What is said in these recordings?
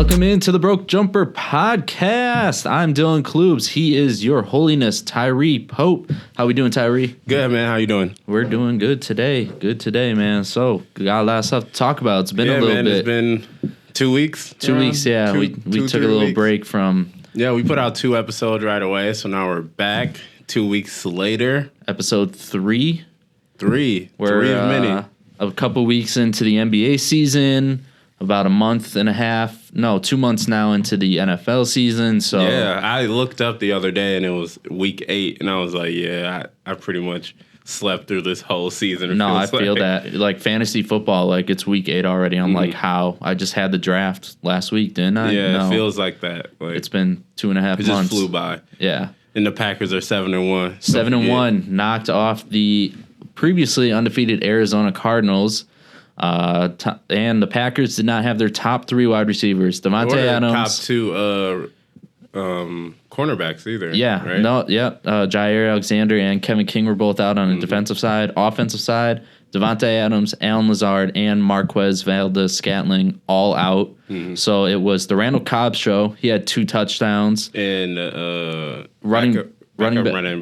Welcome into the Broke Jumper podcast. I'm Dylon Klubz. He is your holiness, Tyree Pope. How we doing, Tyree? Good, man. How you doing? We're doing good today. Good today, man. So, got a lot of stuff to talk about. It's been a little bit. It's been 2 weeks. 2 weeks, yeah. We took a little break from... Yeah, we put out 2 episodes right away, so now we're back 2 weeks later. Episode 3. Three of many. A couple weeks into the NBA season, about 2 months now into the NFL season. So yeah, I looked up the other day and it was week 8, and I was like, yeah, I pretty much slept through this whole season. No, I feel that. Like fantasy football, like it's week 8 already. I'm like, how? I just had the draft last week, didn't I? Yeah, no. It feels like that. Like, it's been 2.5 months. It just flew by. Yeah. And the Packers are 7-1. 7-1, knocked off the previously undefeated Arizona Cardinals. And the Packers did not have their top 3 wide receivers. Devontae Adams. Top 2 cornerbacks either. Yeah. Right? No, yeah. Jair Alexander and Kevin King were both out on the defensive side. Offensive side, Devontae Adams, Allen Lazard, and Marquez Valdez-Scantling all out. Mm-hmm. So it was the Randall Cobb show. He had 2 touchdowns. And running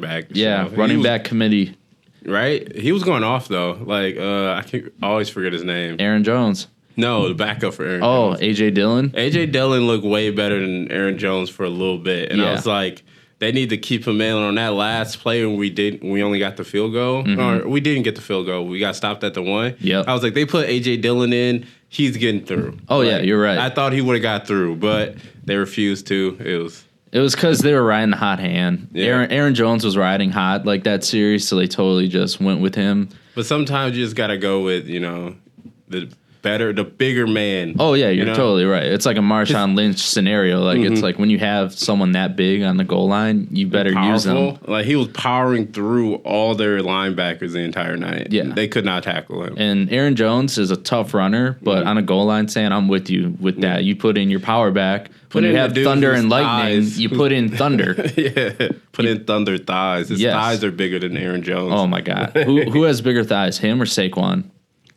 back. Yeah, running back committee. Right? He was going off, though. Like, I always forget his name. Aaron Jones. No, the backup for Aaron Jones. A.J. Dillon? A.J. Dillon looked way better than Aaron Jones for a little bit. And I was like, they need to keep him in on that last play when we only got the field goal. Mm-hmm. Or we didn't get the field goal. We got stopped at the 1. Yep. I was like, they put A.J. Dillon in. He's getting through. Oh, yeah, you're right. I thought he would have got through, but they refused to. It was because they were riding the hot hand. Yeah. Aaron Jones was riding hot like that series, so they totally just went with him. But sometimes you just got to go with, the bigger man. Oh, yeah, you're totally right. It's like a Marshawn Lynch scenario. Like, It's like when you have someone that big on the goal line, you better use them. Like, he was powering through all their linebackers the entire night. Yeah. They could not tackle him. And Aaron Jones is a tough runner, but on a goal line stand, I'm with you with that. You put in your power back. When you have thunder and lightning, you put in thunder. Yeah, put in thunder thighs. His thighs are bigger than Aaron Jones. Oh, my God. Who has bigger thighs, him or Saquon?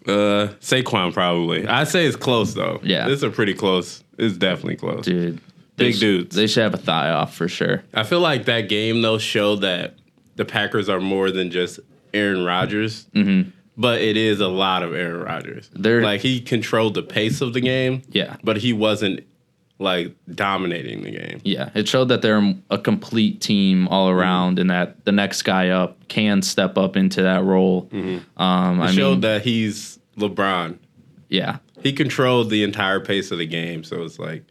Saquon probably. I'd say it's close, though. Yeah. It's pretty close. It's definitely close. Dude. Big dudes. They should have a thigh off for sure. I feel like that game, though, showed that the Packers are more than just Aaron Rodgers. Mm-hmm. But it is a lot of Aaron Rodgers. Like, he controlled the pace of the game. Yeah. But he wasn't, like, dominating the game. Yeah. It showed that they're a complete team all around and that the next guy up can step up into that role. Mm-hmm. It showed that he's LeBron. Yeah. He controlled the entire pace of the game. So it's like,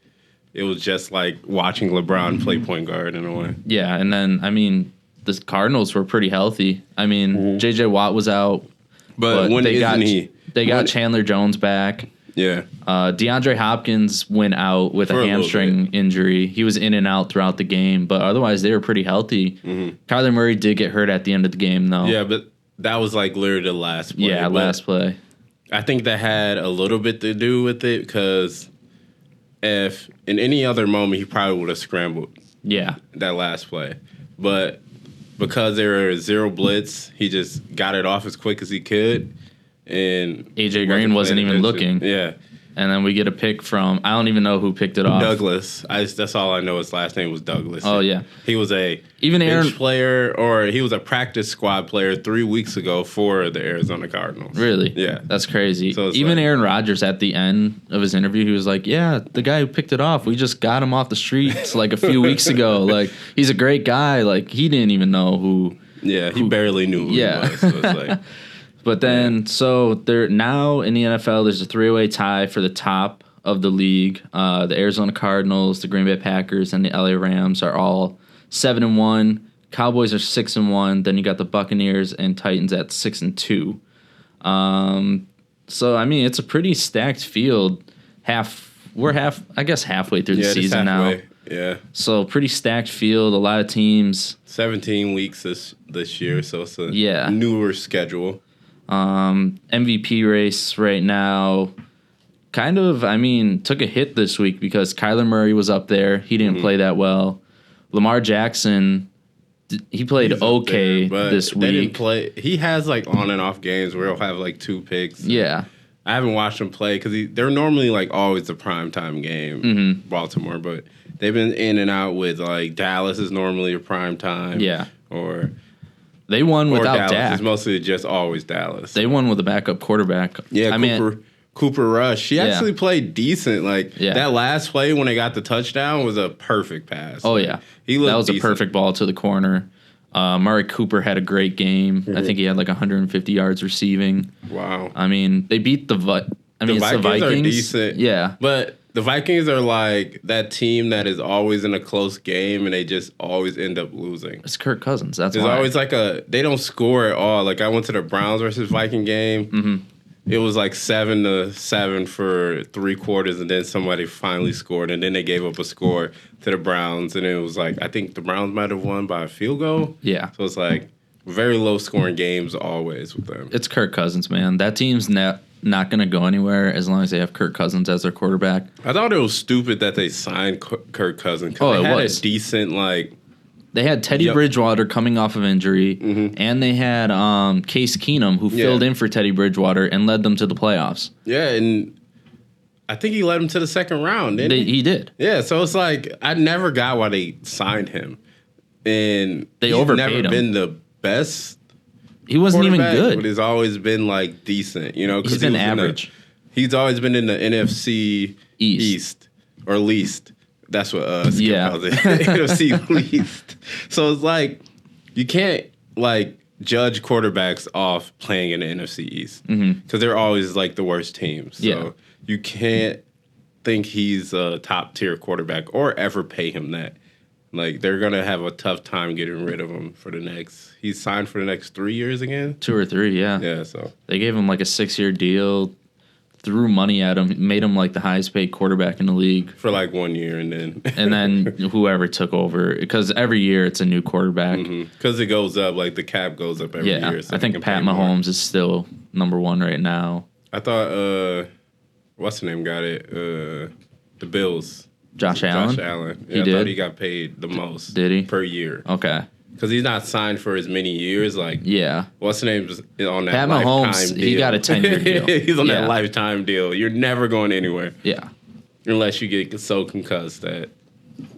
it was just like watching LeBron play point guard in a way. Yeah. And then, the Cardinals were pretty healthy. J.J. Watt was out. But when isn't he? They got Chandler Jones back. Yeah. DeAndre Hopkins went out with a hamstring injury. He was in and out throughout the game, but otherwise they were pretty healthy. Mm-hmm. Kyler Murray did get hurt at the end of the game, though. Yeah, but that was like literally the last play. Yeah, last play. I think that had a little bit to do with it because if in any other moment he probably would have scrambled. Yeah. That last play. But because there were 0 blitz, he just got it off as quick as he could. And AJ Green wasn't even looking. Yeah. And then we get a pick from, I don't even know who picked it off. Douglas. That's all I know. His last name was Douglas. Oh, yeah. He was a bench player, or he was a practice squad player 3 weeks ago for the Arizona Cardinals. Really? Yeah. That's crazy. So even Aaron Rodgers at the end of his interview, he was like, yeah, the guy who picked it off, we just got him off the streets like a few weeks ago. Like, he's a great guy. Like, he didn't even know who. Yeah, he barely knew who he was. So it's like... But then, so there now in the NFL, there's a 3-way tie for the top of the league. The Arizona Cardinals, the Green Bay Packers, and the LA Rams are all 7-1. Cowboys are 6-1. Then you got the Buccaneers and Titans at 6-2. So it's a pretty stacked field. We're halfway through the season now. Yeah. So pretty stacked field. A lot of teams. 17 weeks this year, so it's a newer schedule. MVP race right now kind of, took a hit this week because Kyler Murray was up there. He didn't play that well. Lamar Jackson, he played this week. They didn't play. He has like on and off games where he'll have like 2 picks. Yeah. I haven't watched them play because they're normally like always the primetime game, Baltimore, but they've been in and out with like Dallas is normally a primetime. Yeah. Or they won without Dallas. Dak. It's mostly just always Dallas. They won with a backup quarterback. Yeah, Cooper Rush. He actually played decent. Like that last play when they got the touchdown was a perfect pass. Oh yeah, he looked that was decent. A perfect ball to the corner. Murray Cooper had a great game. I think he had like 150 yards receiving. Wow. I mean, they beat the Vikings are decent. Yeah. But the Vikings are like that team that is always in a close game and they just always end up losing. It's Kirk Cousins. That's There's why. always like they don't score at all. Like I went to the Browns versus Viking game. Mm-hmm. It was like 7-7 for 3 quarters, and then somebody finally scored, and then they gave up a score to the Browns, and it was like I think the Browns might have won by a field goal. Yeah. So it's like very low scoring games always with them. It's Kirk Cousins, man. That team's not going to go anywhere as long as they have Kirk Cousins as their quarterback. I thought it was stupid that they signed Kirk Cousins. Oh, they had was a decent like. They had Teddy Bridgewater coming off of injury, and they had Case Keenum, who filled in for Teddy Bridgewater and led them to the playoffs. Yeah, and I think he led them to the second round, didn't he? He did. Yeah, so it's like I never got why they signed him. And they he's overpaid never him. Been the best. He wasn't even good. But he's always been like decent, you know. He's been average. He's always been in the NFC East or least. That's what Skip calls it. NFC least. So it's like you can't like judge quarterbacks off playing in the NFC East because they're always like the worst teams. So you can't think he's a top tier quarterback or ever pay him that. Like they're gonna have a tough time getting rid of him for the next. He's signed for the next 3 years again. 2 or 3, yeah. Yeah, so they gave him like a 6-year deal. Threw money at him, made him like the highest paid quarterback in the league for like 1 year, and then whoever took over, because every year it's a new quarterback. Because it goes up, like the cap goes up every year. So I think Pat Mahomes is still number 1 right now. I thought what's the name got it? The Bills. Josh Allen. Yeah, I thought he got paid the most. Did he? Per year. Okay. Because he's not signed for as many years. Like, what's the name on that Pat lifetime Mahomes, deal? he got a 10-year deal. He's on that lifetime deal. You're never going anywhere. Yeah. Unless you get so concussed that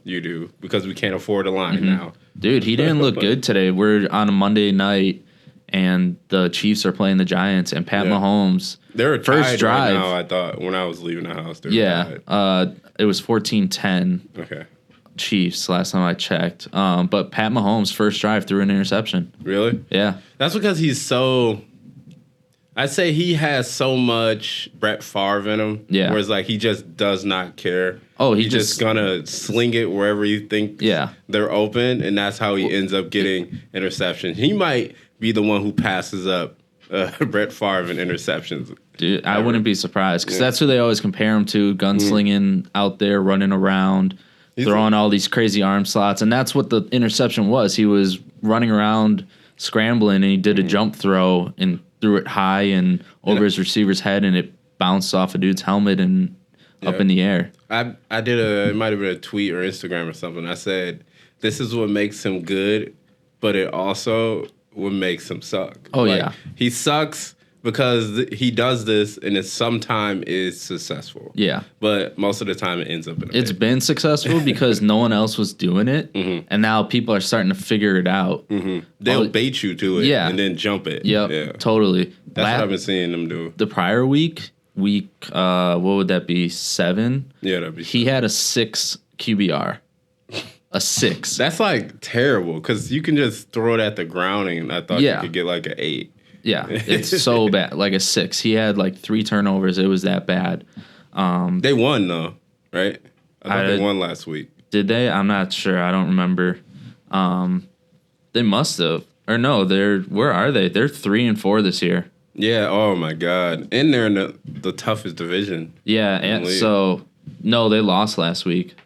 you do, because we can't afford a line now. Dude, he didn't look good today. We're on a Monday night, and the Chiefs are playing the Giants, and Pat Mahomes, they're first drive. Right now, I thought when I was leaving the house. It was 14-10. Okay. Chiefs last time I checked. But Pat Mahomes' first drive threw an interception. Really? Yeah. That's because he's so. I'd say he has so much Brett Favre in him. Yeah. Whereas like he just does not care. Oh, he's just gonna sling it wherever you think they're open, and that's how he ends up getting interceptions. He might be the one who passes up Brett Favre in interceptions. Dude, I wouldn't be surprised because that's who they always compare him to: gunslinging out there, running around. Throwing all these crazy arm slots, and that's what the interception was. He was running around, scrambling, and he did a jump throw and threw it high and over his receiver's head, and it bounced off a dude's helmet and up in the air. I did it might have been a tweet or Instagram or something. I said, this is what makes him good, but it also what makes him suck. Oh, yeah. He sucks because he does this, and it sometime is successful. Yeah. But most of the time, it ends up in a It's been successful because no one else was doing it, and now people are starting to figure it out. They'll bait you to it and then jump it. Yep, yeah, totally. That's what I've been seeing them do. The prior week, what would that be, 7? Yeah, that'd be 7. He had a 6 QBR. A 6. That's like terrible because you can just throw it at the ground, and I thought you could get like an 8. Yeah, it's so bad. Like a 6. He had like 3 turnovers. It was that bad. They won though, right? I thought they won last week. Did they? I'm not sure. I don't remember. They must have. Or no, where are they? They're 3-4 this year. Yeah. Oh my God. And they're in the toughest division. Yeah. And so no, they lost last week.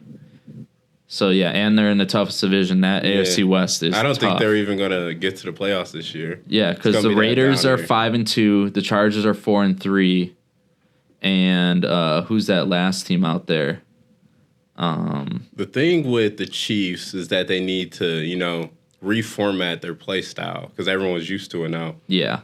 So yeah, and they're in the toughest division. That AFC West is. I don't tough. think they're even gonna get to the playoffs this year. Yeah, because the Raiders are 5-2, the Chargers are 4-3, and who's that last team out there? The thing with the Chiefs is that they need to, reformat their play style because everyone's used to it now. Yeah.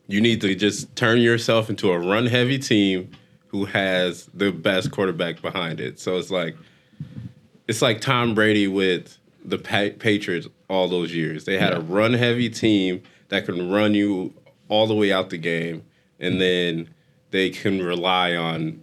you need to just turn yourself into a run-heavy team who has the best quarterback behind it. So it's like Tom Brady with the Patriots all those years. They had a run-heavy team that can run you all the way out the game, and then they can rely on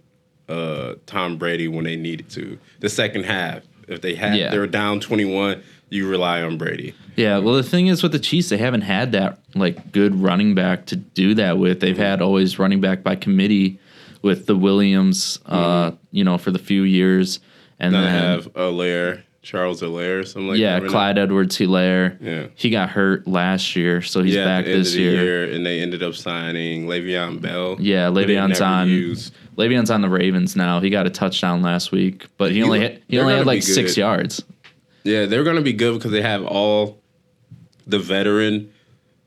Tom Brady when they needed to. The second half, if they were down 21, you rely on Brady. Yeah, well, the thing is with the Chiefs, they haven't had that like good running back to do that with. They've had always running back by committee with the Williams, for the few years, and then they have Charles Allaire, something like that. Yeah, Clyde Edwards-Helaire. Yeah, he got hurt last year, so he's back this year. And they ended up signing Le'Veon Bell. Yeah, Le'Veon's on the Ravens now. He got a touchdown last week, but he only had like 6 yards. Yeah, they're going to be good because they have all the veteran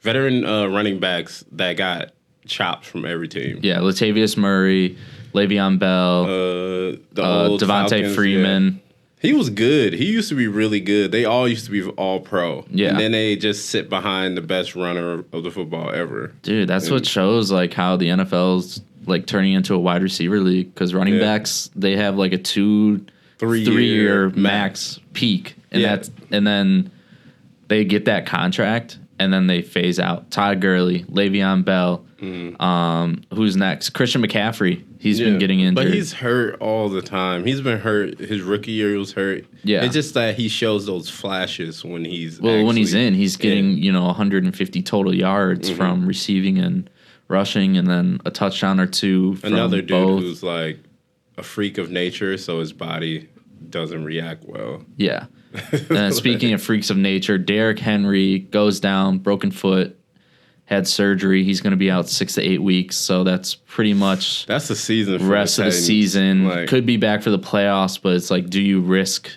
running backs that got chopped from every team. Yeah, Latavius Murray, Le'Veon Bell, the old Devontae Falcons, Freeman. Yeah. He was good. He used to be really good. They all used to be all pro. Yeah. And then they just sit behind the best runner of the football ever. Dude, that's what shows like how the NFL's like turning into a wide receiver league because running backs, they have like a 3-year max peak. And then they get that contract and then they phase out. Todd Gurley, Le'Veon Bell, who's next? Christian McCaffrey. He's been getting injured. But he's hurt all the time. He's been hurt. His rookie year he was hurt. Yeah. It's just that he shows those flashes when he's when he's in. He's getting, 150 total yards from receiving and rushing and then a touchdown or two from another dude both. Who's like a freak of nature, so his body doesn't react well. Yeah. And speaking of freaks of nature, Derrick Henry goes down, broken foot, had surgery. He's going to be out 6 to 8 weeks, so that's pretty much the season. For rest of the season. Could be back for the playoffs, but it's like, do you risk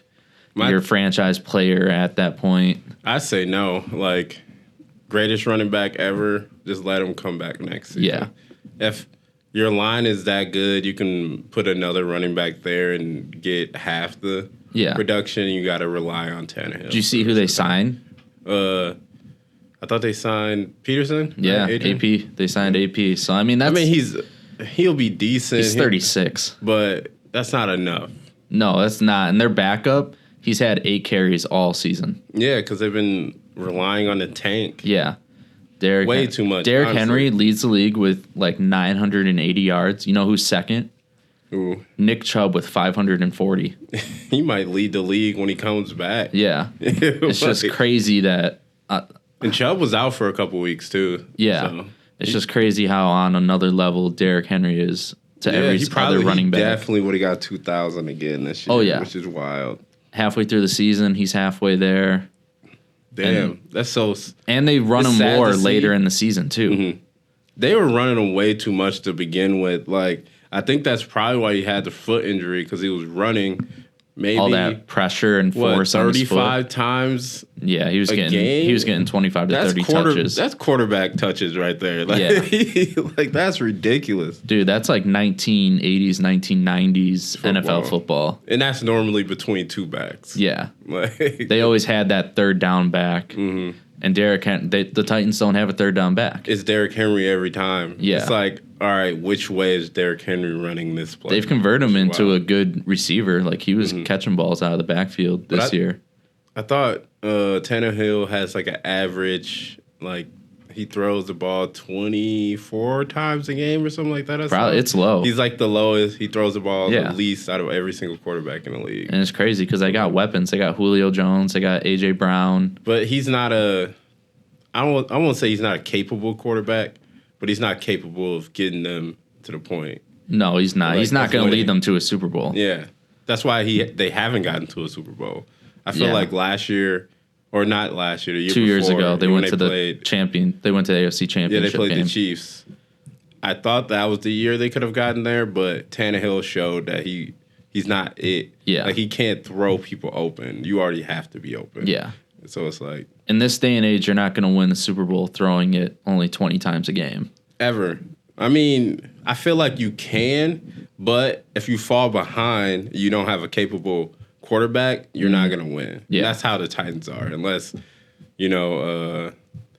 your franchise player at that point? I say no. Like, greatest running back ever, just let him come back next season. Yeah. If your line is that good, you can put another running back there and get half the production. You got to rely on Tannehill. Did you see who they signed? I thought they signed Peterson. Yeah, AP. They signed AP. So he'll be decent. He's 36, but that's not enough. No, that's not. And their backup, he's had 8 carries all season. Yeah, because they've been relying on the tank. Yeah, way too much. Derrick Henry leads the league with like 980 yards. You know who's second? Ooh. Nick Chubb with 540. He might lead the league when he comes back. Yeah, it's just crazy that. And Chubb was out for a couple weeks too. Yeah, so it's just crazy how on another level Derrick Henry is to every other running back. Definitely would have got 2,000 again this year. Oh yeah, which is wild. Halfway through the season, he's halfway there. Damn, that's so. And they run him more later in the season too. Mm-hmm. They were running him way too much to begin with. Like, I think that's probably why he had the foot injury because he was running. Maybe all that pressure and force on his foot. 35 times. Yeah, he was getting 25 to 30 touches. That's quarterback touches right there. Like, that's ridiculous. Dude, that's like 1980s, 1990s NFL football. And that's normally between two backs. Yeah. They always had that third down back. Mm-hmm. And the Titans don't have a third down back. It's Derrick Henry every time. Yeah. It's like, all right, which way is Derrick Henry running this play? They've converted him into a good receiver. Like, he was catching balls out of the backfield this year. I thought Tannehill has like an average, like, he throws the ball 24 times a game or something like that. Probably, it's low. He's like the lowest. He throws the ball the least out of every single quarterback in the league. And it's crazy because they got weapons. They got Julio Jones. They got A.J. Brown. But he's not I won't say he's not a capable quarterback, but he's not capable of getting them to the point. No, he's not. He's not going to lead them to a Super Bowl. Yeah. That's why they haven't gotten to a Super Bowl. I feel like last year, or not last year, the year 2 years before, ago, they went to the champion. They went to the AFC Championship. Yeah, they played the Chiefs. I thought that was the year they could have gotten there, but Tannehill showed that he's not it. Yeah, like, he can't throw people open. You already have to be open. Yeah. So it's like, in this day and age, you're not going to win the Super Bowl throwing it only 20 times a game. Ever. I mean, I feel like you can, but if you fall behind, you don't have a capable quarterback, you're not going to win. Yeah. That's how the Titans are, unless,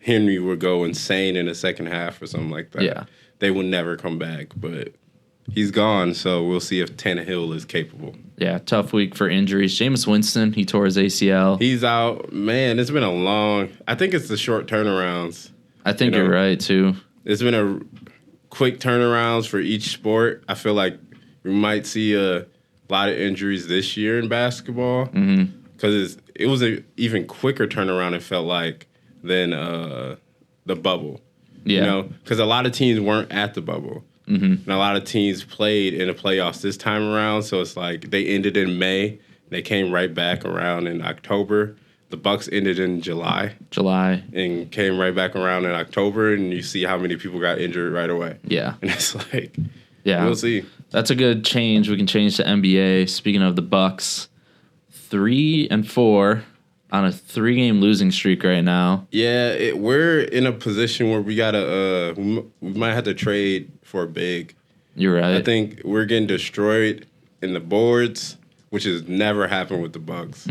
Henry would go insane in the second half or something like that. Yeah. They will never come back, but he's gone, so we'll see if Tannehill is capable. Yeah, tough week for injuries. Jameis Winston, he tore his ACL. He's out. Man, it's been a long... I think it's the short turnarounds. I think you're right, too. It's been a quick turnarounds for each sport. I feel like we might see a lot of injuries this year in basketball because it was an even quicker turnaround, it felt like, than the bubble. Yeah. You know, because a lot of teams weren't at the bubble. And a lot of teams played in the playoffs this time around, so it's like they ended in May. They came right back around in October. The Bucks ended in July. And came right back around in October, and you see how many people got injured right away. Yeah. And it's like, we'll see. That's a good change. We can change to NBA. Speaking of the Bucks, 3-4 on a 3-game losing streak right now. Yeah, we're in a position where we gotta we might have to trade for a big. You're right. I think we're getting destroyed in the boards, which has never happened with the Bucks.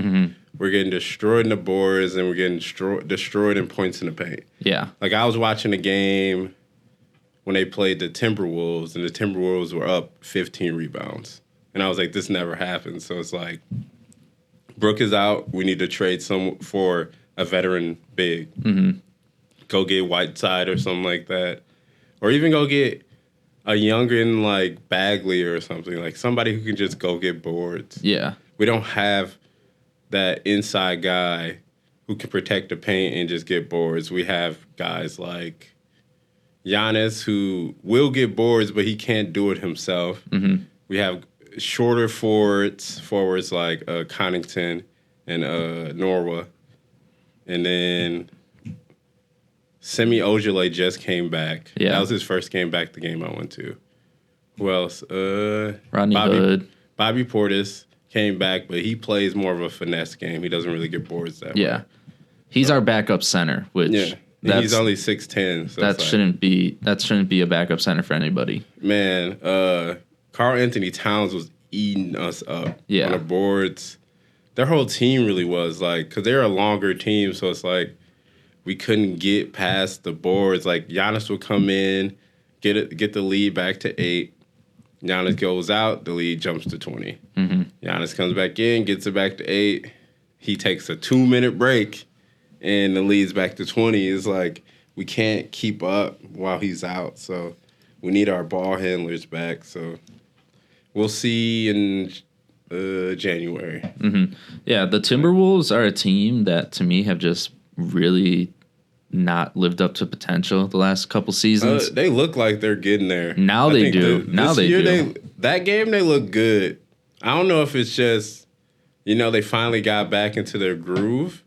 We're getting destroyed in the boards, and we're getting destroyed in points in the paint. Yeah. Like, I was watching a game when they played the Timberwolves, and the Timberwolves were up 15 rebounds. And I was like, this never happened. So it's like, Brook is out. We need to trade some for a veteran big. Go get Whiteside or something like that. Or even go get a youngin' like Bagley or something. Like, somebody who can just go get boards. Yeah. We don't have that inside guy who can protect the paint and just get boards. We have guys like Giannis who will get boards, but he can't do it himself. We have shorter forwards like Connaughton and Norwa. And then Semi Ojeleye just came back. Yeah. That was his first game back, the game I went to. Who else? Rodney Hood. Bobby Portis came back, but he plays more of a finesse game. He doesn't really get boards that way. He's our backup center, which he's only 6'10". So that shouldn't be a backup center for anybody. Man, Karl Anthony Towns was eating us up on the boards. Their whole team really was, like, because they're a longer team, so it's like we couldn't get past the boards. Like, Giannis would come in, get the lead back to 8. Giannis goes out, the lead jumps to 20. Giannis comes back in, gets it back to 8. He takes a 2-minute break, and the lead's back to 20. It's like we can't keep up while he's out, so we need our ball handlers back. So we'll see in January. Yeah, the Timberwolves are a team that, to me, have just really not lived up to potential the last couple seasons. They look like they're getting there. Now they do. That game, they look good. I don't know if it's just, they finally got back into their groove.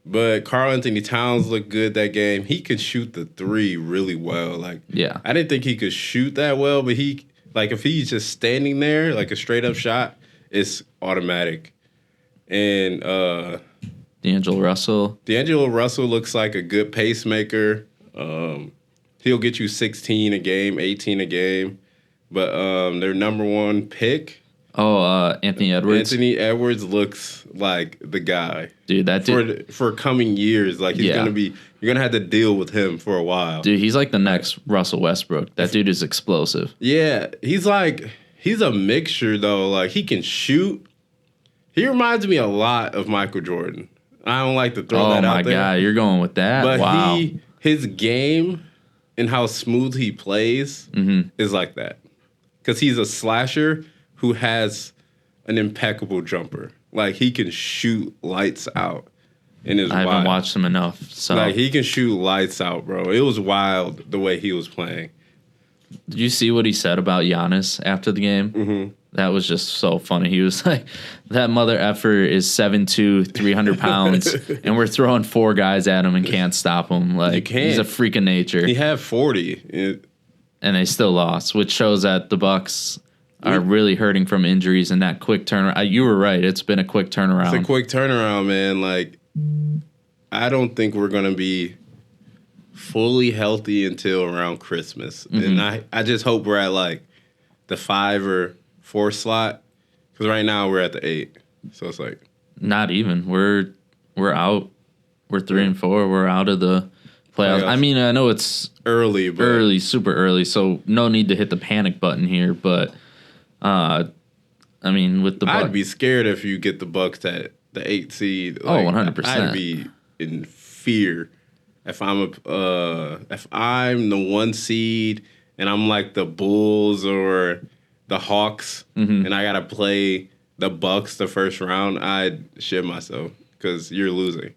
But Karl Anthony Towns looked good that game. He could shoot the 3 really well. Like, I didn't think he could shoot that well, but if he's just standing there, like a straight up shot, it's automatic. And D'Angelo Russell looks like a good pacemaker. He'll get you 16 a game, 18 a game. But their number 1 pick, Anthony Edwards. Anthony Edwards looks like the guy. Dude, that dude. For coming years, like you're gonna have to deal with him for a while. Dude, he's like the next Russell Westbrook. That dude is explosive. Yeah, he's a mixture though. Like, he can shoot. He reminds me a lot of Michael Jordan. I don't like to throw that out there. Oh my God, you're going with that? But wow. His game and how smooth he plays is like that. Because he's a slasher who has an impeccable jumper. Like, he can shoot lights out. And I haven't watched him enough. So like, he can shoot lights out, bro. It was wild the way he was playing. Did you see what he said about Giannis after the game? That was just so funny. He was like, that mother effer is 7'2", 300 pounds, and we're throwing 4 guys at him and can't stop him. Like, he's a freak of nature. He had 40. And they still lost, which shows that the Bucks are really hurting from injuries and that quick turnaround. You were right. It's been a quick turnaround. It's a quick turnaround, man. Like, I don't think we're going to be fully healthy until around Christmas. And I just hope we're at, like, the 5 or 4 slot. Because right now we're at the 8. So it's like... Not even. We're out. We're 3-4. We're out of the playoffs. I mean, I know it's early, super early, so no need to hit the panic button here. But I mean, with the I'd be scared if you get the Bucks at the 8th seed. Like, 100%. I'd be in fear if I'm the 1 seed and I'm like the Bulls or the Hawks, and I gotta play the Bucks the first round. I'd shit myself because you're losing.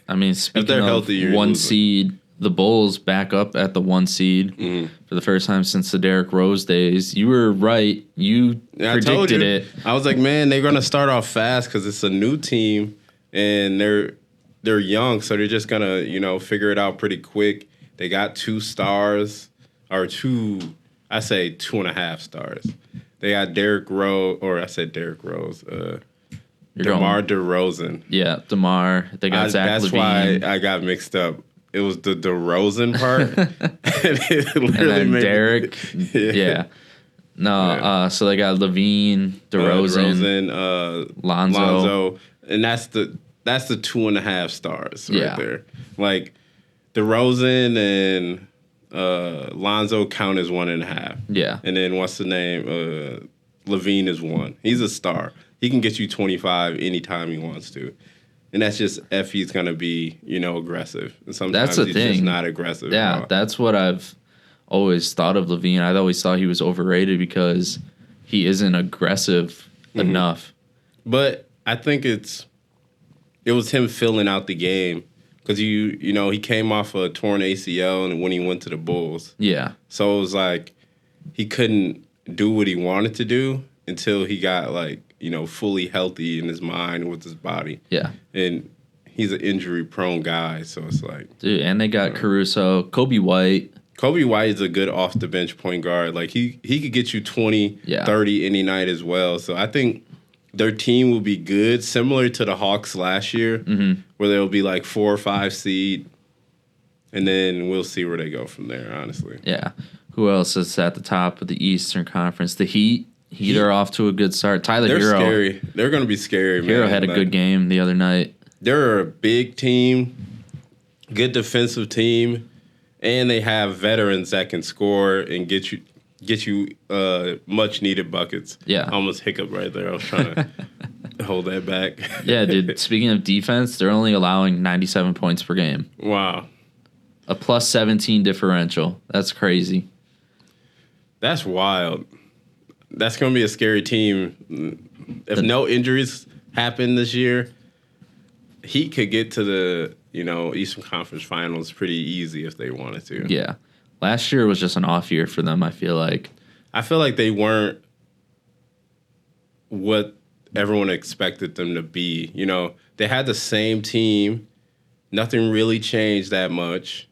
I mean, speaking of healthy, 1 seed, the Bulls back up at the 1 seed for the first time since the Derrick Rose days. You were right. You predicted it. I was like, man, they're gonna start off fast because it's a new team and they're young, so they're just gonna figure it out pretty quick. They got 2 stars or 2.5 stars. They got Derrick Rose, or I said Derrick Rose. DeMar DeRozan. Yeah, DeMar. They got Zach LaVine. That's why I got mixed up. It was the DeRozan part. and then Derrick. Yeah. No, yeah. So they got LaVine, DeRozan, Lonzo. And that's the 2.5 stars right there. Like, DeRozan and Lonzo count as 1.5. Yeah. And then what's the name? LaVine is 1. He's a star. He can get you 25 anytime he wants to. And that's just if he's going to be, aggressive. And sometimes he's just not aggressive. Yeah, that's what I've always thought of LaVine. I always thought he was overrated because he isn't aggressive enough. But I think it was him filling out the game. Because, he came off a torn ACL and when he went to the Bulls. Yeah. So it was like he couldn't do what he wanted to do until he got, fully healthy in his mind with his body. Yeah. And he's an injury-prone guy, so it's like... Dude, and they got Caruso, Kobe White. Kobe White is a good off-the-bench point guard. Like, he could get you 20, 30 any night as well. So I think their team will be good, similar to the Hawks last year, where they'll be 4 or 5 seed, and then we'll see where they go from there, honestly. Yeah. Who else is at the top of the Eastern Conference? The Heat. Heat are off to a good start. They're scary. They're going to be scary, man. Hero had a good game the other night. They're a big team, good defensive team, and they have veterans that can score and get you much needed buckets. Yeah. Almost hiccup right there. I was trying to hold that back. Yeah, dude. Speaking of defense, they're only allowing 97 points per game. Wow. A plus 17 differential. That's crazy. That's wild. That's going to be a scary team. If no injuries happen this year, Heat could get to the, Eastern Conference Finals pretty easy if they wanted to. Yeah. Last year was just an off year for them, I feel like. I feel like they weren't what everyone expected them to be. They had the same team. Nothing really changed that much.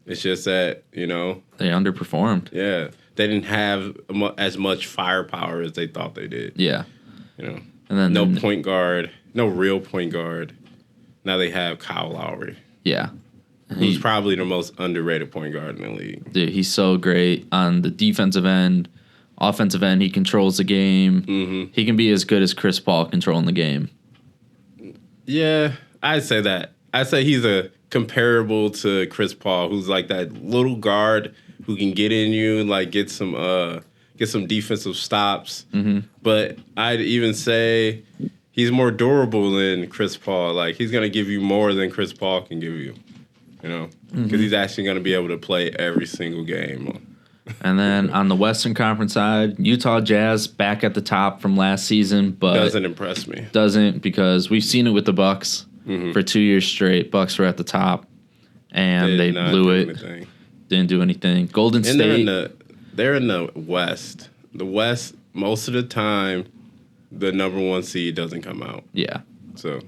It's just that, They underperformed. Yeah. They didn't have as much firepower as they thought they did. Yeah. And then no point guard, no real point guard. Now they have Kyle Lowry. Yeah. Who's probably the most underrated point guard in the league. Dude, he's so great on the defensive end. Offensive end, he controls the game. Mm-hmm. He can be as good as Chris Paul controlling the game. Yeah, I'd say that. I'd say he's comparable to Chris Paul, who's like that little guard who can get in you and get some defensive stops. Mm-hmm. But I'd even say he's more durable than Chris Paul. He's gonna give you more than Chris Paul can give you. Because he's actually gonna be able to play every single game. And then on the Western Conference side, Utah Jazz back at the top from last season, but doesn't impress me. Doesn't, because we've seen it with the Bucks for 2 years straight. Bucks were at the top, and they blew it. Anything. Didn't do anything. Golden State. They're in the West. The West, most of the time, the number 1 seed doesn't come out. Yeah. So,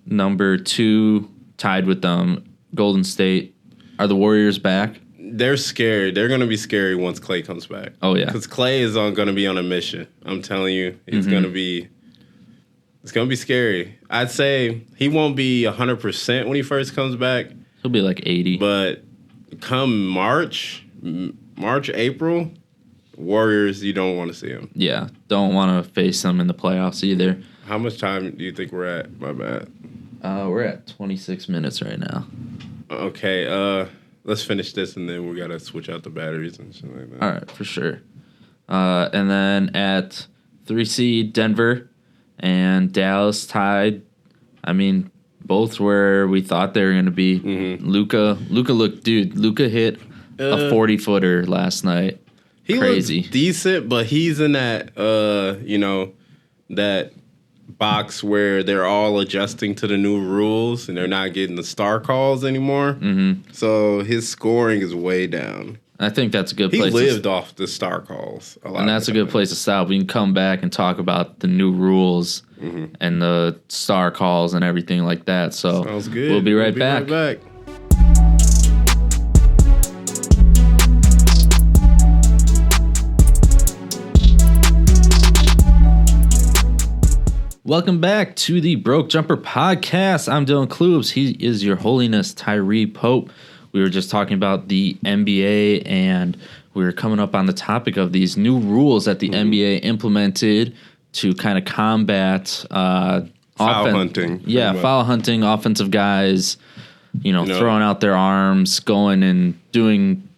number 2 tied with them. Golden State. Are the Warriors back? They're scary. They're going to be scary once Klay comes back. Oh, yeah. Because Klay is going to be on a mission. I'm telling you. It's going to be scary. I'd say he won't be 100% when he first comes back. He'll be 80. But come March, April, Warriors, you don't want to see them. Yeah. Don't want to face them in the playoffs either. How much time do you think we're at? My bad. We're at 26 minutes right now. Okay, let's finish this, and then we got to switch out the batteries and shit like that. All right, for sure. And then at 3 seed, Denver and Dallas tied. I mean, both where we thought they were going to be. Mm-hmm. Luka hit a 40-footer last night. He Crazy. Looks decent, but he's in that, that box where they're all adjusting to the new rules and they're not getting the star calls anymore. Mm-hmm. So his scoring is way down. I think that's a good place. He lived off the star calls a lot. And that's a good place to stop. We can come back and talk about the new rules and the star calls and everything like that. So sounds good. We'll be right back. Welcome back to the Broke Jumper Podcast. I'm Dylan Klubz. He is your holiness, Tyree Pope. We were just talking about the NBA, and we were coming up on the topic of these new rules that the NBA implemented to kind of combat foul hunting. Yeah, foul hunting, offensive guys, throwing out their arms, going and doing,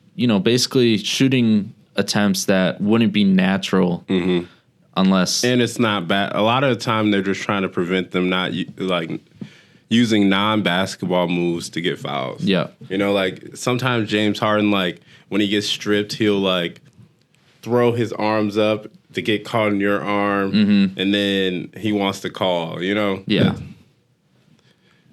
basically shooting attempts that wouldn't be natural unless. And it's not bad. A lot of the time, they're just trying to prevent them not using non-basketball moves to get fouls. Yeah. Sometimes James Harden, when he gets stripped, he'll, throw his arms up to get caught in your arm, and then he wants to call, Yeah.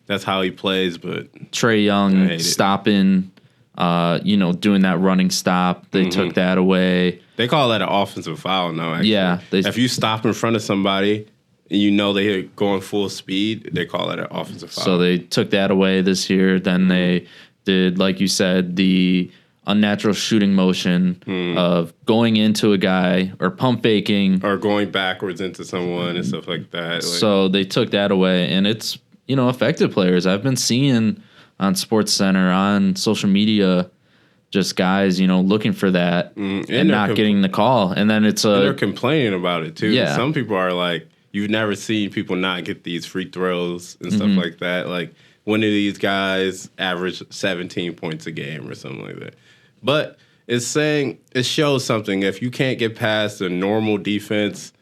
That's how he plays, but... Trae Young stopping, doing that running stop. They took that away. They call that an offensive foul now, actually. Yeah. If you stop in front of somebody... and they're going full speed, they call that an offensive foul. So they took that away this year. Then they did, like you said, the unnatural shooting motion of going into a guy or pump faking. Or going backwards into someone and stuff like that. So they took that away, and it's, affected players. I've been seeing on SportsCenter, on social media, just guys, looking for that and not getting the call. And then and they're complaining about it, too. Yeah. Some people are like, you've never seen people not get these free throws and stuff like that. Like, one of these guys average 17 points a game or something like that. But it shows something. If you can't get past a normal defense,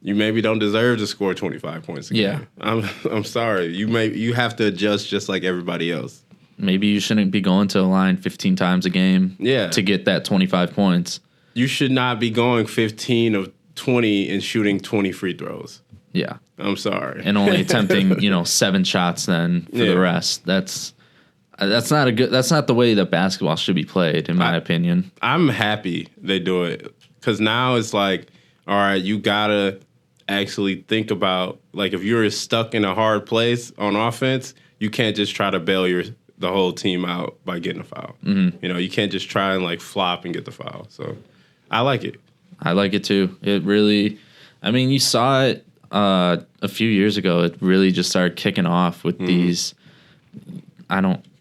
you maybe don't deserve to score 25 points a game. I'm sorry. You have to adjust just like everybody else. Maybe you shouldn't be going to the line 15 times a game to get that 25 points. You should not be going 15 of 20 and shooting 20 free throws. Yeah. I'm sorry. And only attempting, 7 shots then for the rest. That's not the way that basketball should be played, in my opinion. I'm happy they do it because now it's like, all right, you gotta actually think about, if you're stuck in a hard place on offense, you can't just try to bail the whole team out by getting a foul. You can't just try and flop and get the foul. So I like it. I like it too. It really, you saw it a few years ago. It really just started kicking off with these,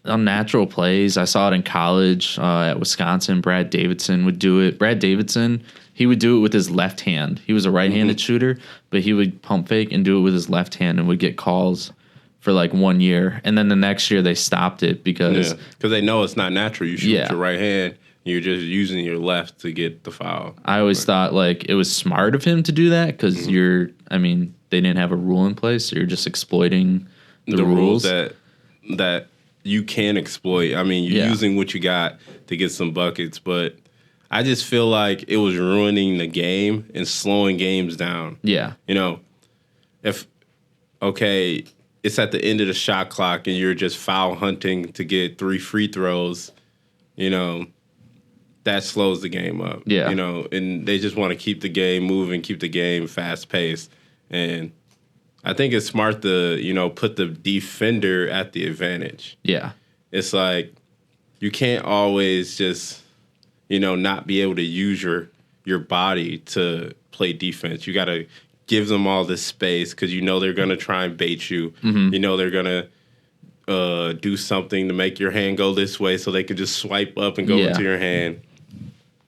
unnatural plays. I saw it in college at Wisconsin. Brad Davidson would do it. Brad Davidson, he would do it with his left hand. He was a right-handed shooter, but he would pump fake and do it with his left hand and would get calls for 1 year. And then the next year they stopped it because they know it's not natural. You shoot with your right hand. You're just using your left to get the foul. I always thought it was smart of him to do that because they didn't have a rule in place. So you're just exploiting the rules that you can exploit. You're using what you got to get some buckets, but I just feel like it was ruining the game and slowing games down. Yeah. If it's at the end of the shot clock and you're just foul hunting to get 3 free throws, that slows the game up. Yeah. And they just want to keep the game moving, keep the game fast paced. And I think it's smart to, put the defender at the advantage. Yeah. It's like you can't always just, not be able to use your body to play defense. You got to give them all this space because they're going to try and bait you. They're going to do something to make your hand go this way so they can just swipe up and go into your hand.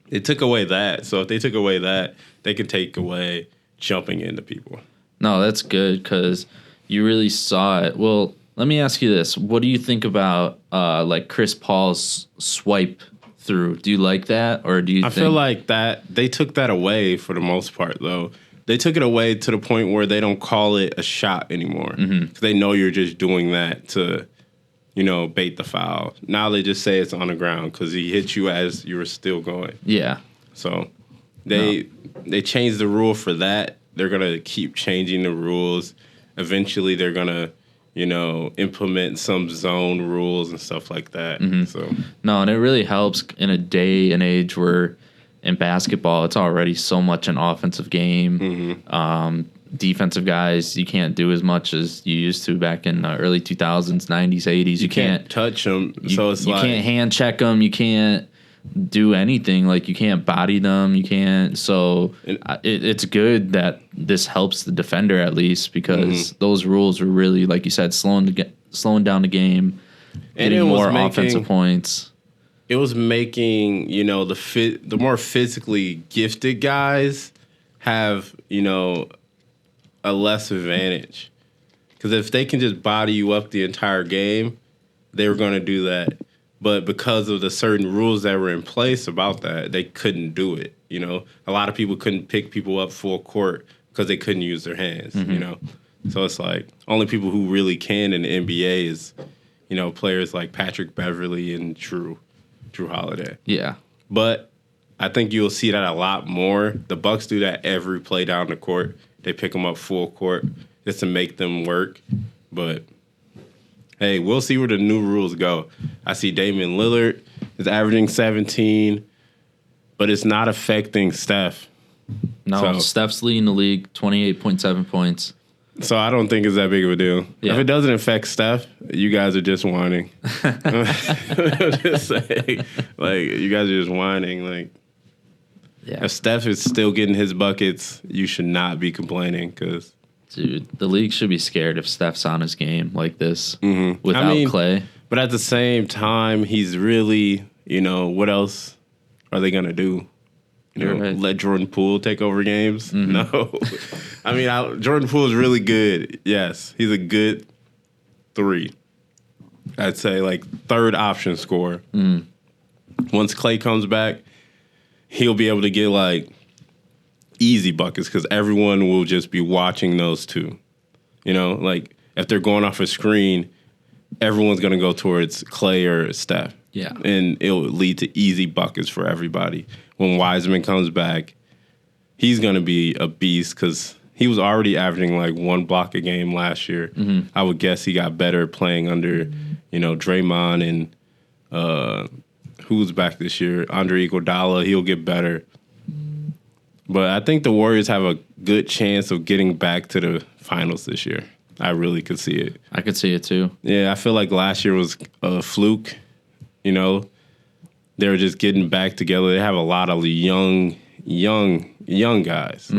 They took away that. So if they took away that, they can take away jumping into people. No, that's good because you really saw it. Well, Let me ask you this. What do you think about like Chris Paul's swipe through? Do you like that, or do you think... feel like that they took that away for the most part, though. They took it away to the point where they don't call it a shot anymore. Because they know you're just doing that to, bait the foul. Now they just say it's on the ground because he hit you as you were still going. Yeah. So they changed the rule for that. They're going to keep changing the rules. Eventually they're going to, implement some zone rules and stuff like that. So no, and it really helps in a day and age where in basketball it's already so much an offensive game. Defensive guys, you can't do as much as you used to back in the early 2000s, 90s, 80s. You can't touch them. So it's you like... can't hand check them. You can't do anything. Like, you can't body them. You can't. So it's good that this helps the defender at least, because those rules were really, like you said, slowing down the game, getting more offensive points. It was making, the more physically gifted guys have, a less advantage. Because if they can just body you up the entire game, they were going to do that. But because of the certain rules that were in place about that, they couldn't do it. A lot of people couldn't pick people up full court because they couldn't use their hands. So it's like only people who really can in the NBA is, players like Patrick Beverly and Drew Holiday. Yeah. But I think you'll see that a lot more. The Bucks do that every play down the court. They pick them up full court just to make them work. But hey, we'll see where the new rules go. I see Damian Lillard is averaging 17, but it's not affecting Steph. No, Steph's leading the league, 28.7 points. So I don't think it's that big of a deal. Yeah. If it doesn't affect Steph, you guys are just whining. Just saying, you guys are just whining. Yeah. If Steph is still getting his buckets, you should not be complaining because... Dude, the league should be scared if Steph's on his game like this without Clay. But at the same time, he's really, what else are they going to do? Let Jordan Poole take over games? No. I mean, Jordan Poole is really good. Yes, he's a good 3. I'd say third option scorer. Once Clay comes back, he'll be able to get easy buckets because everyone will just be watching those two. If they're going off a screen, everyone's going to go towards Clay or Steph. Yeah. And it'll lead to easy buckets for everybody. When Wiseman comes back, he's going to be a beast because he was already averaging 1 block a game last year. I would guess he got better playing under, Draymond and who's back this year? Andre Iguodala. He'll get better. But I think the Warriors have a good chance of getting back to the finals this year. I really could see it. I could see it too. Yeah, I feel like last year was a fluke. They were just getting back together. They have a lot of young guys.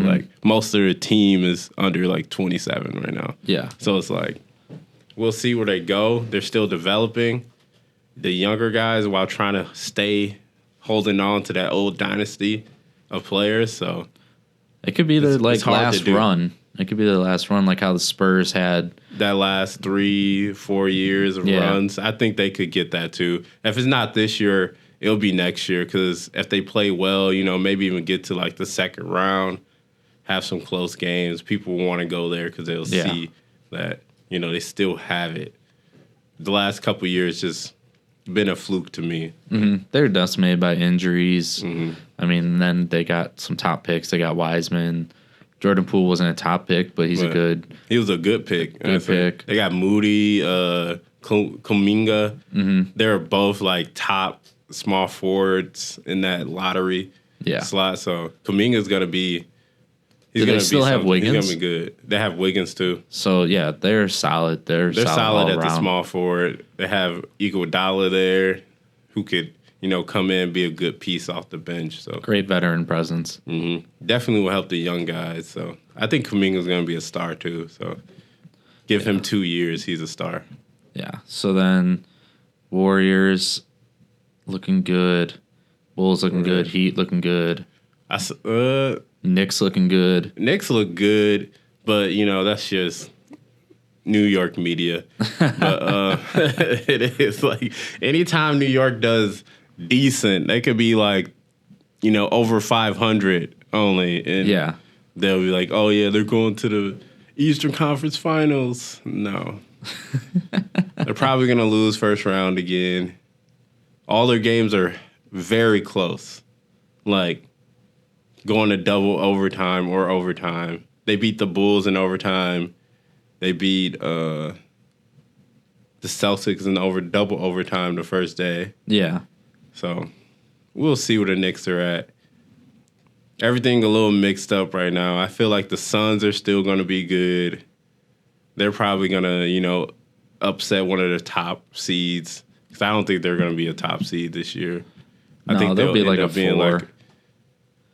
Most of their team is under 27 right now. Yeah. So it's we'll see where they go. They're still developing. The younger guys while trying to holding on to that old dynasty of players. So it could be their last run. It could be the last run, like how the Spurs had that last 3-4 years of runs. I think they could get that too. If it's not this year, it'll be next year because if they play well, maybe even get to the second round, have some close games, people will want to go there because they'll see that, they still have it. The last couple of years just been a fluke to me. They're decimated by injuries. I mean, then they got some top picks. They got Wiseman. Jordan Poole wasn't a top pick, but he was a good pick. Good pick. They got Moody, Kuminga. They're both top small forwards in that lottery slot. So Kuminga's gonna be. Do they still have Wiggins? He's gonna be good. They have Wiggins too. So yeah, they're solid. They're solid at the small forward. They have Iguodala there, who could come in and be a good piece off the bench. So great veteran presence. Definitely will help the young guys. So I think Kuminga's gonna be a star too. So give him 2 years, he's a star. Yeah. So then Warriors looking good, Bulls looking good, Heat looking good. Knicks looking good. Knicks look good, but that's just New York media. But it is like anytime New York does decent, they could be like, over 500 only. And they'll be like, oh, yeah, they're going to the Eastern Conference Finals. No. They're probably going to lose first round again. All their games are very close. Like, going to double overtime or overtime. They beat the Bulls in overtime. They beat the Celtics in double overtime the first day. Yeah. So, we'll see where the Knicks are at. Everything a little mixed up right now. I feel like the Suns are still going to be good. They're probably going to, upset one of the top seeds. Because I don't think they're going to be a top seed this year. I think they'll be like a 4.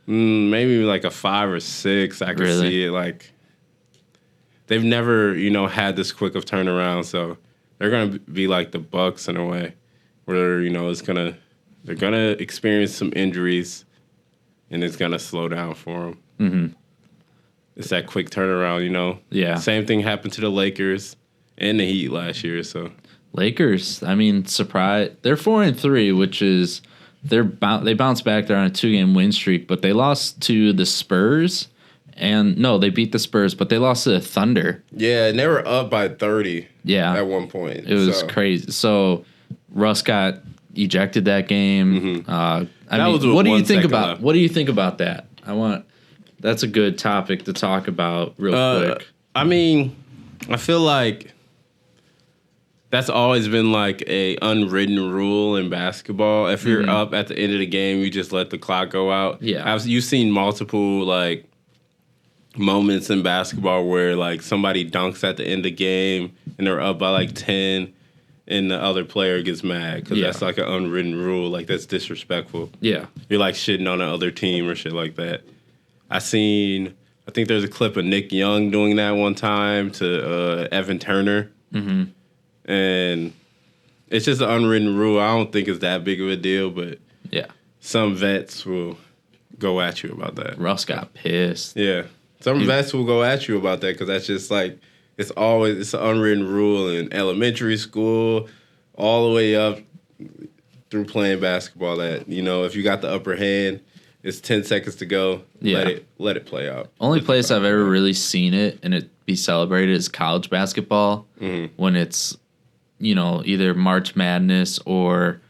Maybe like a 5 or 6. I could see it. Like, they've never, had this quick of turnaround. So they're going to be like the Bucks in a way, where they're going to experience some injuries, and it's going to slow down for them. Mm-hmm. It's that quick turnaround, Yeah. Same thing happened to the Lakers and the Heat last year. So Lakers, I mean, surprise. They're 4-3, which is they bounced back. They're on a 2-game win streak, but they lost to the Spurs. And no, they beat the Spurs, but they lost to the Thunder. Yeah, and they were up by 30. Yeah, at one point. It was crazy. So Russ got ejected that game. Mm-hmm. What do you think about left. What do you think about that? That's a good topic to talk about real quick. I mean, I feel like that's always been like a unwritten rule in basketball. If you're up at the end of the game, you just let the clock go out. Yeah, you've seen multiple like moments in basketball where like somebody dunks at the end of the game and they're up by like 10 and the other player gets mad because that's like an unwritten rule. Like, that's disrespectful. Yeah, you're like shitting on the other team or shit like that. I think there's a clip of Nick Young doing that one time to Evan Turner. Mm-hmm. And it's just an unwritten rule. I don't think it's that big of a deal, but some vets will go at you about that. Russ got pissed. Yeah. Some vets will go at you about that because that's just like, it's an unwritten rule in elementary school all the way up through playing basketball that, if you got the upper hand, it's 10 seconds to go. Yeah. Let it play out. Only place I've ever really seen it and it be celebrated is college basketball when it's, either March Madness or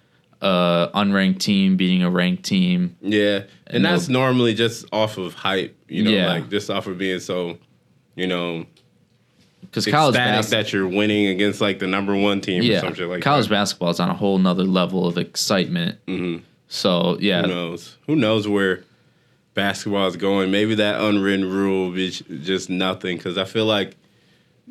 unranked team beating a ranked team. Yeah, and that's normally just off of hype, like just off of being so, because college that you're winning against like the number one team or something like college that. basketball is on a whole nother level of excitement. Mm-hmm. So, yeah. Who knows where basketball is going? Maybe that unwritten rule will be just nothing because I feel like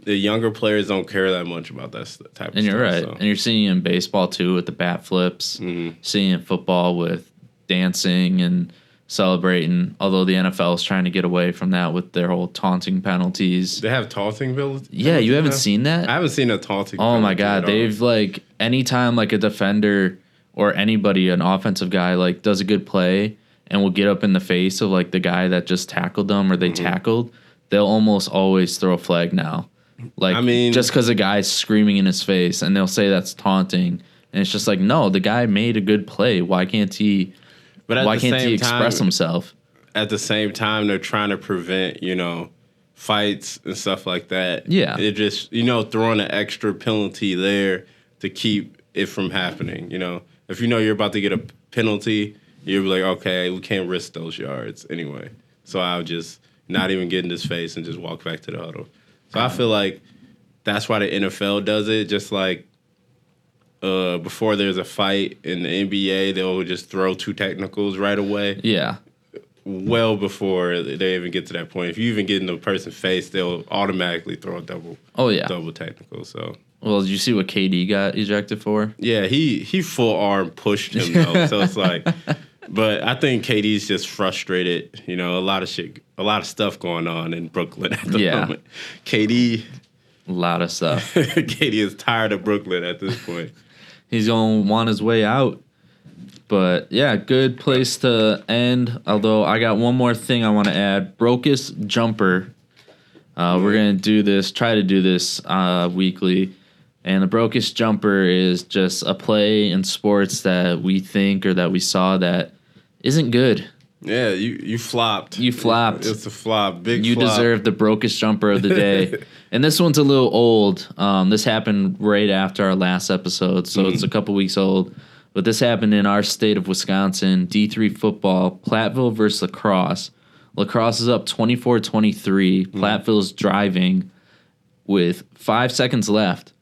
the younger players don't care that much about that type of stuff. And you're right. So. And you're seeing it in baseball, too, with the bat flips. Mm-hmm. Seeing it in football with dancing and celebrating, although the NFL is trying to get away from that with their whole taunting penalties. They have taunting penalties? Yeah, you haven't seen that? I haven't seen a taunting penalty. Oh, my God. They've, like, anytime, like, a defender or anybody, an offensive guy, like, does a good play and will get up in the face of, like, the guy that just tackled them or they tackled, they'll almost always throw a flag now. Like, just because a guy's screaming in his face, and they'll say that's taunting, and it's just like, no, the guy made a good play. Why can't he? Why can't he express himself? At the same time, they're trying to prevent, fights and stuff like that. Yeah, it just throwing an extra penalty there to keep it from happening. If you're about to get a penalty, you'll be like, okay, we can't risk those yards anyway. So I'll just not even get in his face and just walk back to the huddle. So I feel like that's why the NFL does it. Just like before there's a fight in the NBA, they'll just throw 2 technicals right away. Yeah. Well before they even get to that point. If you even get in the person's face, they'll automatically throw a double technical. So. Well, did you see what KD got ejected for? Yeah, he full arm pushed him though. So it's like, but I think KD's just frustrated. A lot of stuff going on in Brooklyn at the moment. KD, a lot of stuff. KD is tired of Brooklyn at this point. He's gonna want his way out. But yeah, good place to end. Although I got one more thing I want to add. Brokest Jumper. We're going to try to do this weekly. And the brokest jumper is just a play in sports that we think or that we saw that isn't good. Yeah, you flopped. You flopped. It's a flop. Big You flop. deserve the brokest jumper of the day. And this one's a little old. This happened right after our last episode, so it's a couple weeks old. But this happened in our state of Wisconsin, D3 football, Platteville versus La Crosse. La Crosse is up 24-23. Platteville's driving with 5 seconds left.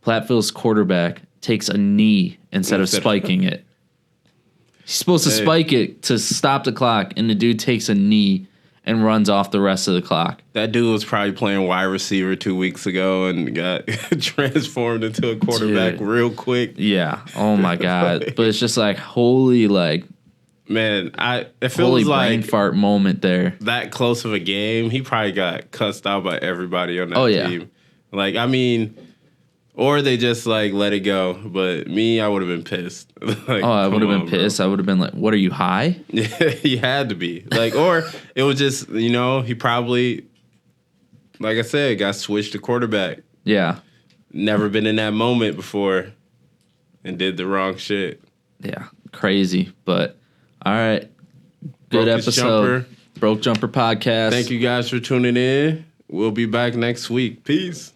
Platteville's quarterback takes a knee instead of spiking it. He's supposed to spike it to stop the clock, and the dude takes a knee and runs off the rest of the clock. That dude was probably playing wide receiver 2 weeks ago and got transformed into a quarterback real quick. Yeah. Oh, my God. But it's just like, holy, like... Man, it feels holy like brain fart moment there. That close of a game, he probably got cussed out by everybody on that team. Like, I mean... Or they just, like, let it go. But me, I would have been pissed. Like, I would have been pissed. Bro. I would have been like, what, are you high? Yeah, he had to be. Like, or it was just, he probably, like I said, got switched to quarterback. Yeah. Never been in that moment before and did the wrong shit. Yeah, crazy. But, all right. Good episode. Broke Jumper Podcast. Thank you guys for tuning in. We'll be back next week. Peace.